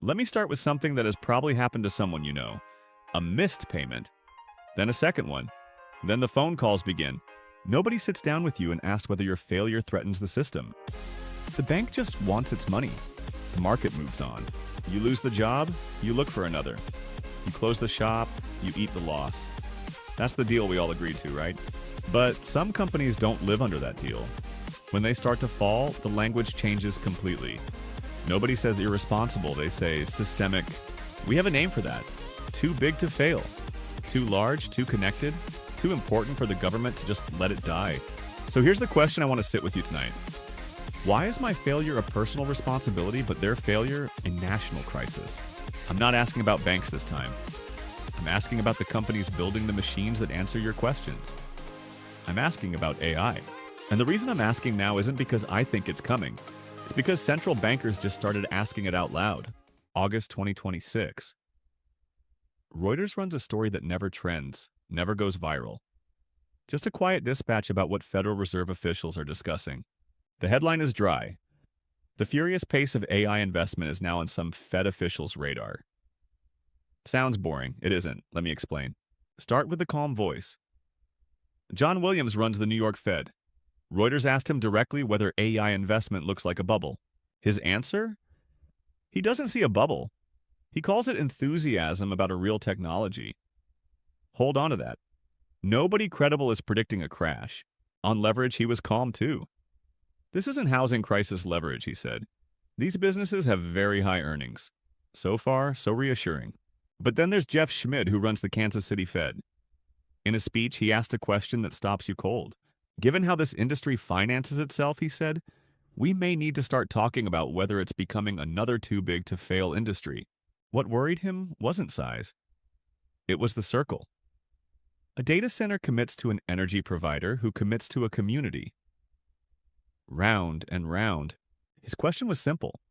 Let me start with something that has probably happened to someone you know. A missed payment, then a second one. Then the phone calls begin. Nobody sits down with you and asks whether your failure threatens the system. The bank just wants its money. The market moves on. You lose the job, you look for another. You close the shop, you eat the loss. That's the deal we all agreed to, right? But some companies don't live under that deal. When they start to fall, the language changes completely. Nobody says irresponsible, they say systemic. We have a name for that. Too big to fail. Too large, too connected, too important for the government to just let it die. So here's the question I want to sit with you tonight. Why is my failure a personal responsibility, but their failure a national crisis? I'm not asking about banks this time. I'm asking about the companies building the machines that answer your questions. I'm asking about AI. And the reason I'm asking now isn't because I think it's coming. It's because central bankers just started asking it out loud. August 2026. Reuters runs a story that never trends, never goes viral. Just a quiet dispatch about what Federal Reserve officials are discussing. The headline is dry. The furious pace of AI investment is now on some Fed officials' radar. Sounds boring. It isn't. Let me explain. Start with the calm voice. John Williams runs the New York Fed. Reuters asked him directly whether AI investment looks like a bubble. His answer? He doesn't see a bubble. He calls it enthusiasm about a real technology. Hold on to that. Nobody credible is predicting a crash. On leverage, he was calm too. This isn't housing crisis leverage, he said. These businesses have very high earnings. So far, so reassuring. But then there's Jeff Schmid, who runs the Kansas City Fed. In a speech, he asked a question that stops you cold. Given how this industry finances itself, he said, we may need to start talking about whether it's becoming another too-big-to-fail industry. What worried him wasn't size. It was the circle. A data center commits to an energy provider who commits to a community. Round and round. His question was simple.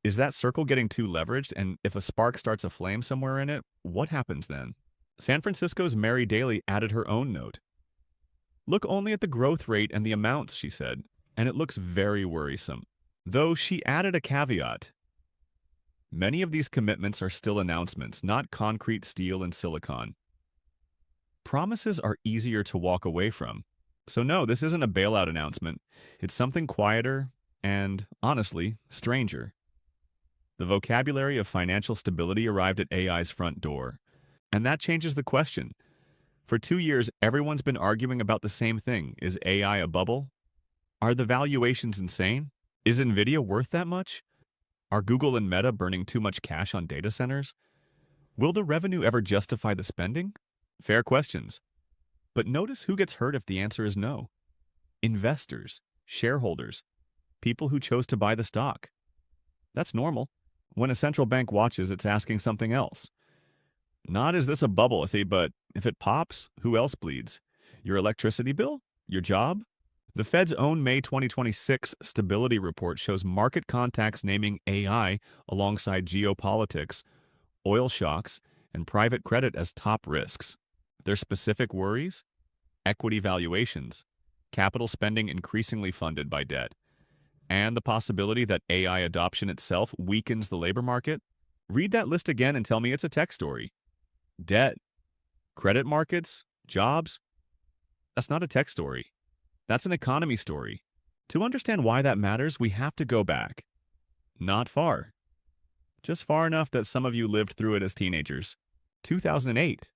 Is that circle getting too leveraged, and if a spark starts a flame somewhere in it, what happens then? San Francisco's Mary Daly added her own note. Look only at the growth rate and the amounts, she said, and it looks very worrisome. Though she added a caveat. Many of these commitments are still announcements, not concrete steel and silicon. Promises are easier to walk away from. So no, this isn't a bailout announcement. It's something quieter and, honestly, stranger. The vocabulary of financial stability arrived at AI's front door. And that changes the question. For 2 years, everyone's been arguing about the same thing. Is AI a bubble? Are the valuations insane? Is NVIDIA worth that much? Are Google and Meta burning too much cash on data centers? Will the revenue ever justify the spending? Fair questions. But notice who gets hurt if the answer is no. Investors, shareholders, people who chose to buy the stock. That's normal. When a central bank watches, it's asking something else. Not is this a bubble, but if it pops, who else bleeds? Your electricity bill? Your job? The Fed's own May 2026 stability report shows market contacts naming AI alongside geopolitics, oil shocks, and private credit as top risks. Their specific worries? Equity valuations, capital spending increasingly funded by debt, and the possibility that AI adoption itself weakens the labor market. Read that list again and tell me it's a tech story. Debt, credit markets, jobs. That's not a tech story. That's an economy story. To understand why that matters, we have to go back. Not far. Just far enough that some of you lived through it as teenagers. 2008.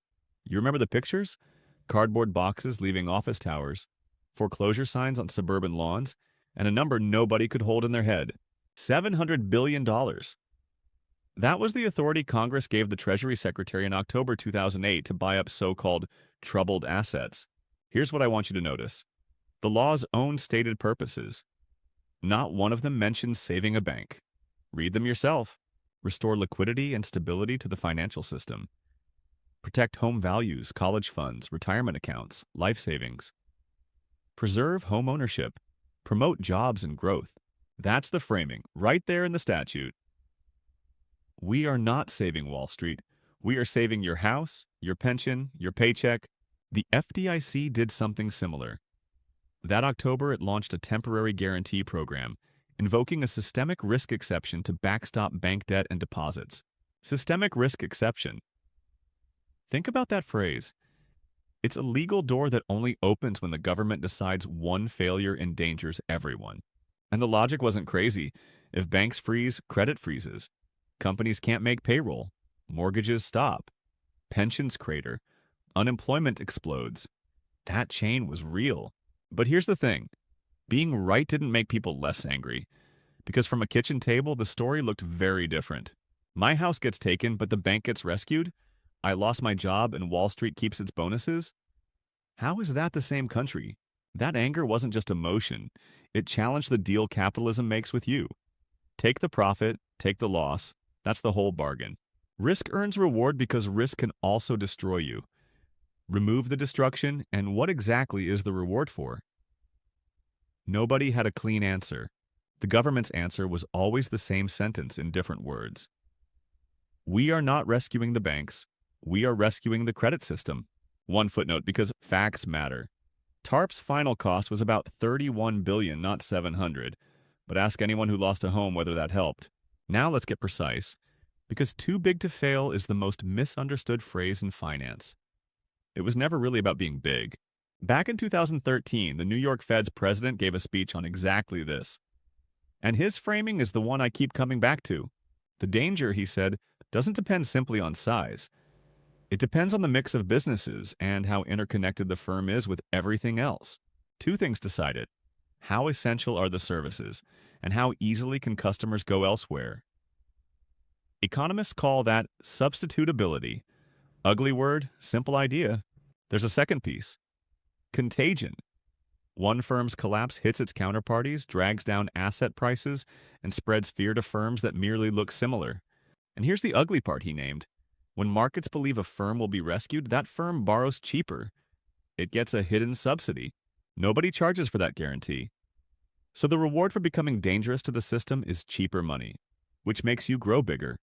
You remember the pictures? Cardboard boxes leaving office towers, foreclosure signs on suburban lawns, and a number nobody could hold in their head. $700 billion. That was the authority Congress gave the Treasury Secretary in October 2008 to buy up so-called troubled assets. Here's what I want you to notice. The law's own stated purposes. Not one of them mentions saving a bank. Read them yourself. Restore liquidity and stability to the financial system. Protect home values, college funds, retirement accounts, life savings. Preserve home ownership. Promote jobs and growth. That's the framing, right there in the statute. We are not saving Wall Street. We are saving your house, your pension, your paycheck. The FDIC did something similar. That October, it launched a temporary guarantee program, invoking a systemic risk exception to backstop bank debt and deposits. Systemic risk exception. Think about that phrase. It's a legal door that only opens when the government decides one failure endangers everyone. And the logic wasn't crazy. If banks freeze, credit freezes. Companies can't make payroll. Mortgages stop. Pensions crater. Unemployment explodes. That chain was real. But here's the thing. Being right didn't make people less angry. Because from a kitchen table, the story looked very different. My house gets taken, but the bank gets rescued? I lost my job and Wall Street keeps its bonuses? How is that the same country? That anger wasn't just emotion. It challenged the deal capitalism makes with you. Take the profit, take the loss. That's the whole bargain. Risk earns reward because risk can also destroy you. Remove the destruction, and what exactly is the reward for? Nobody had a clean answer. The government's answer was always the same sentence in different words. We are not rescuing the banks. We are rescuing the credit system. One footnote, because facts matter. TARP's final cost was about $31 billion, not $700. But ask anyone who lost a home whether that helped. Now let's get precise. Because too big to fail is the most misunderstood phrase in finance. It was never really about being big. Back in 2013, the New York Fed's president gave a speech on exactly this. And his framing is the one I keep coming back to. The danger, he said, doesn't depend simply on size. It depends on the mix of businesses and how interconnected the firm is with everything else. Two things decide it. How essential are the services, and how easily can customers go elsewhere? Economists call that substitutability. Ugly word, simple idea. There's a second piece. Contagion. One firm's collapse hits its counterparties, drags down asset prices, and spreads fear to firms that merely look similar. And here's the ugly part he named. When markets believe a firm will be rescued, that firm borrows cheaper. It gets a hidden subsidy. Nobody charges for that guarantee. So the reward for becoming dangerous to the system is cheaper money, which makes you grow bigger.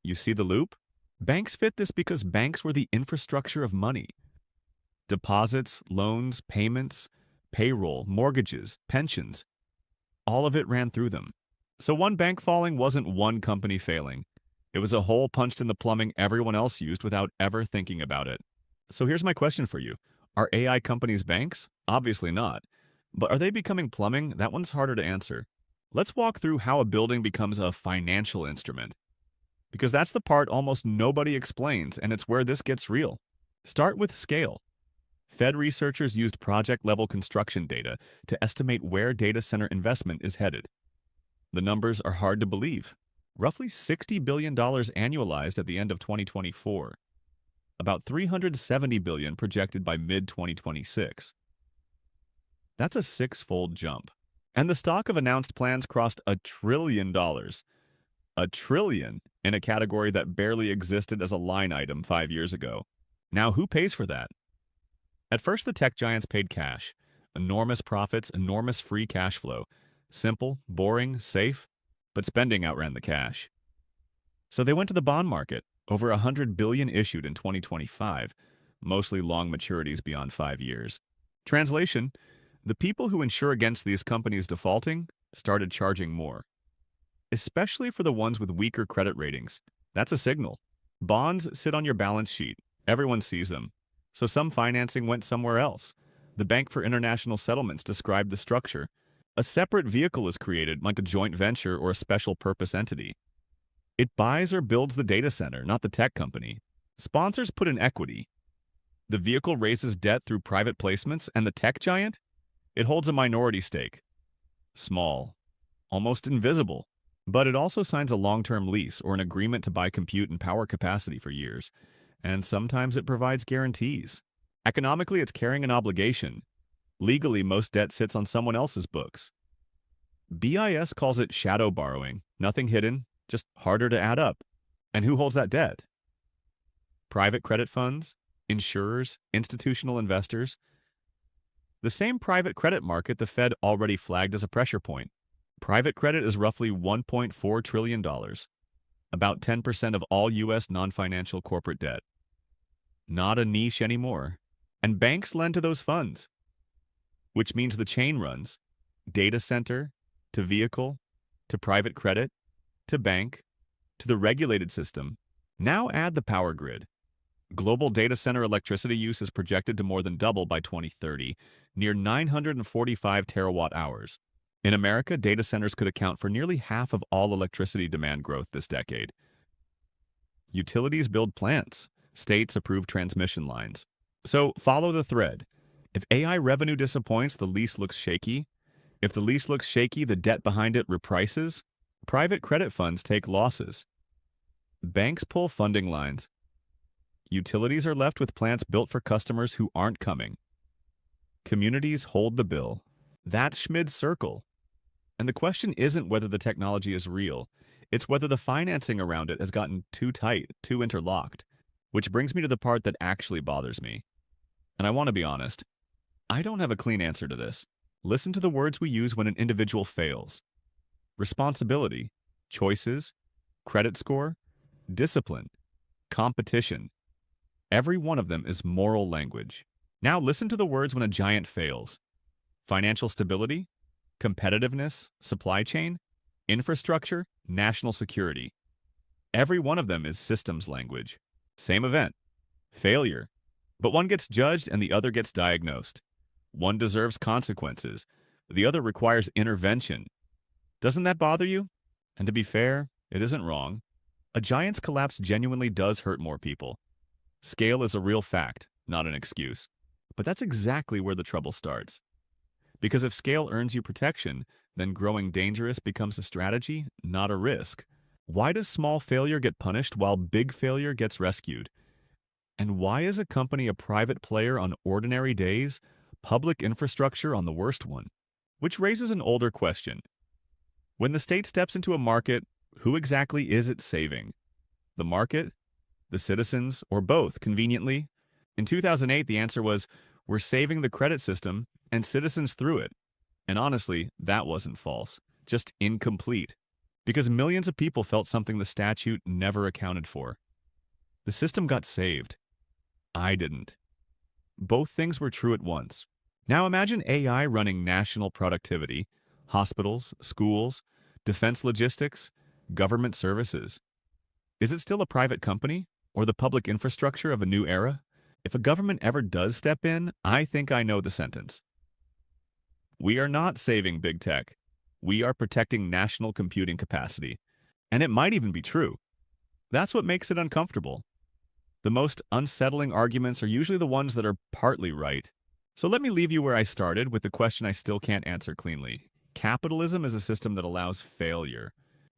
You see the loop? Banks fit this because banks were the infrastructure of money. Deposits, loans, payments, payroll, mortgages, pensions. All of it ran through them. So one bank falling wasn't one company failing. It was a hole punched in the plumbing everyone else used without ever thinking about it. So here's my question for you. Are AI companies banks? Obviously not. But are they becoming plumbing? That one's harder to answer. Let's walk through how a building becomes a financial instrument. Because that's the part almost nobody explains, and it's where this gets real. Start with scale. Fed researchers used project-level construction data to estimate where data center investment is headed. The numbers are hard to believe. Roughly $60 billion annualized at the end of 2024. About $370 billion projected by mid-2026. That's a six-fold jump. And the stock of announced plans crossed $1 trillion. $1 trillion in a category that barely existed as a line item 5 years ago. Now who pays for that? At first, the tech giants paid cash. Enormous profits, enormous free cash flow. Simple, boring, safe, but spending outran the cash. So they went to the bond market, over $100 billion issued in 2025, mostly long maturities beyond 5 years. Translation, the people who insure against these companies defaulting started charging more. Especially for the ones with weaker credit ratings. That's a signal. Bonds sit on your balance sheet. Everyone sees them. So some financing went somewhere else. The Bank for International Settlements described the structure. A separate vehicle is created, like a joint venture or a special purpose entity. It buys or builds the data center, not the tech company. Sponsors put in equity. The vehicle raises debt through private placements, and the tech giant? It holds a minority stake. Small. Almost invisible. But it also signs a long-term lease or an agreement to buy compute and power capacity for years. And sometimes it provides guarantees. Economically, it's carrying an obligation. Legally, most debt sits on someone else's books. BIS calls it shadow borrowing. Nothing hidden, just harder to add up. And who holds that debt? Private credit funds, insurers, institutional investors. The same private credit market the Fed already flagged as a pressure point. Private credit is roughly $1.4 trillion, about 10% of all U.S. non-financial corporate debt. Not a niche anymore. And banks lend to those funds, which means the chain runs. Data center to vehicle, to private credit, to bank, to the regulated system. Now add the power grid. Global data center electricity use is projected to more than double by 2030, near 945 terawatt hours. In America, data centers could account for nearly half of all electricity demand growth this decade. Utilities build plants. States approve transmission lines. So follow the thread. If AI revenue disappoints, the lease looks shaky. If the lease looks shaky, the debt behind it reprices. Private credit funds take losses. Banks pull funding lines. Utilities are left with plants built for customers who aren't coming. Communities hold the bill. That's Schmid's circle. And the question isn't whether the technology is real. It's whether the financing around it has gotten too tight, too interlocked. Which brings me to the part that actually bothers me. And I want to be honest. I don't have a clean answer to this. Listen to the words we use when an individual fails. Responsibility, choices, credit score, discipline, competition. Every one of them is moral language. Now listen to the words when a giant fails. Financial stability, competitiveness, supply chain, infrastructure, national security. Every one of them is systems language. Same event. Failure. But one gets judged and the other gets diagnosed. One deserves consequences. The other requires intervention. Doesn't that bother you? And to be fair, it isn't wrong. A giant's collapse genuinely does hurt more people. Scale is a real fact, not an excuse. But that's exactly where the trouble starts. Because if scale earns you protection, then growing dangerous becomes a strategy, not a risk. Why does small failure get punished while big failure gets rescued? And why is a company a private player on ordinary days, public infrastructure on the worst one? Which raises an older question. When the state steps into a market, who exactly is it saving? The market? The citizens? Or both, conveniently? In 2008, the answer was, we're saving the credit system and citizens through it. And honestly, that wasn't false, just incomplete. Because millions of people felt something the statute never accounted for. The system got saved. I didn't. Both things were true at once. Now imagine AI running national productivity, hospitals, schools, defense logistics, government services. Is it still a private company or the public infrastructure of a new era? If a government ever does step in, I think I know the sentence. We are not saving big tech. We are protecting national computing capacity. And it might even be true. That's what makes it uncomfortable. The most unsettling arguments are usually the ones that are partly right. So let me leave you where I started with the question I still can't answer cleanly. Capitalism is a system that allows failure.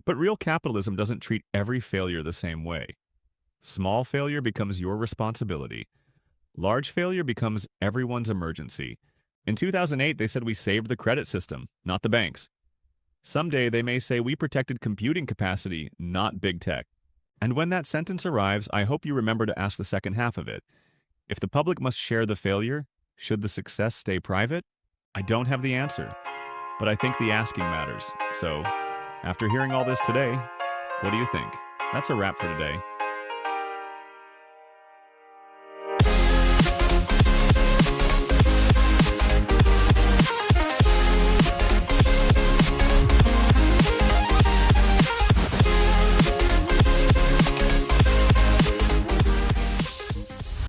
But real capitalism doesn't treat every failure the same way. Small failure becomes your responsibility. Large failure becomes everyone's emergency. In 2008, they said we saved the credit system, not the banks. Someday they may say we protected computing capacity, not big tech. And when that sentence arrives, I hope you remember to ask the second half of it. If the public must share the failure, should the success stay private? I don't have the answer, but I think the asking matters. So, after hearing all this today, what do you think? That's a wrap for today.